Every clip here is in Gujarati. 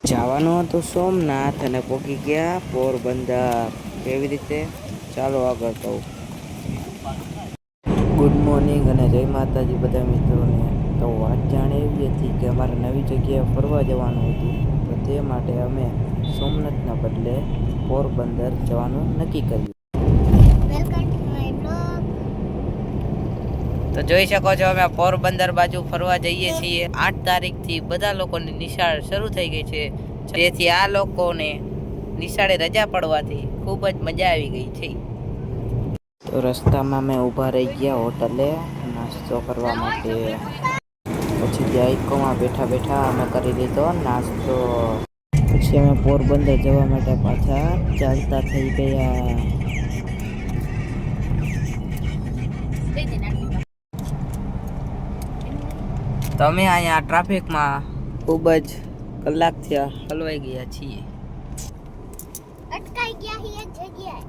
જવાનું હતું સોમનાથ અને પહોંચી ગયા પોરબંદર. કેવી રીતે? ચાલો આગળ કહું. ગુડ મોર્નિંગ અને જય માતાજી બધા મિત્રોને. તો વાત જાણે એવી હતી કે અમારે નવી જગ્યાએ ફરવા જવાનું હતું, તો તે માટે અમે સોમનાથના બદલે પોરબંદર જવાનું નક્કી કર્યું. તો જોઈ શકો છો અમે પોરબંદર બાજુ ફરવા જઈએ છીએ. 8 તારીખથી બધા લોકોની નિશાળ શરૂ થઈ ગઈ છે, જેથી આ લોકોને નિશાળે રજા પડવાથી ખૂબ જ મજા આવી ગઈ છે. તો રસ્તામાં અમે ઊભા રહી ગયા હોટલે નાસ્તો કરવા માટે. પછી ત્યાં ઇકોમાં બેઠા બેઠા અમે કરી લીધો નાસ્તો. પછી અમે પોરબંદર જવા માટે પાછા ચાલતા થઈ ગયા. તમે અહીંયા ટ્રાફિકમાં ખૂબ જ કલાક થયા હલવાઈ ગયા છીએ. અટકાઈ ગયા હી એક જગ્યાએ.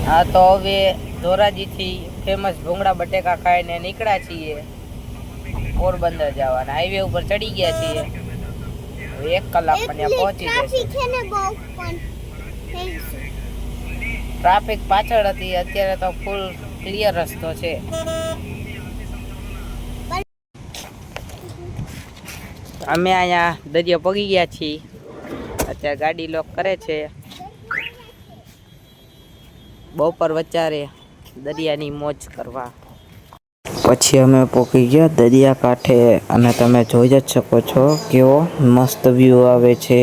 હા, તો હવે ધોરાજીથી ફેમસ ભૂંગળા બટેકા ખાઈને નીકળ્યા છીએ પોરબંદર જવાના. હાઈવે ઉપર ચડી ગયા છીએ. હવે 1 કલાકમાં ત્યાં પહોંચી જશે. ટ્રાફિક પાછળ હતી, અત્યારે તો ફૂલ ક્લિયર રસ્તો છે. અમે અહીંયા દરિયો પગી ગયા છીએ. અત્યારે ગાડી લોક કરે છે. બપોર વચારે દરિયાની મોજ કરવા. પછી અમે પહોંચી ગયા દરિયા કાંઠે અને તમે જોઈ જ શકો છો કેવો મસ્ત વ્યૂ આવે છે.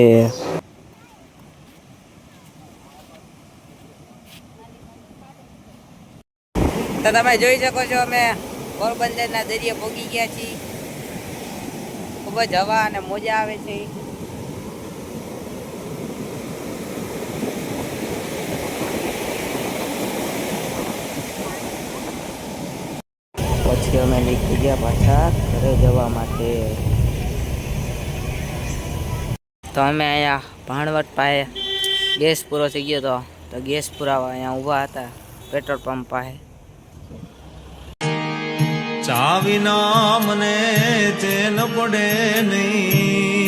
તો તમે જોઈ શકો છો અમે પોરબંદરના દરિયા પહોંચી ગયા છીએ. ખૂબ જ હવા અને મજા આવે છે. પછી અમે નીકળી ગયા પાછા ઘરે જવા માટે. તો અમે અહીંયા ભાણવટ પાસે ગેસ પૂરો થઈ ગયો તો ગેસ પુરાવા અહીંયા ઊભા હતા પેટ્રોલ પંપ પાસે. ચાવીના મને ચેન પડે નહીં.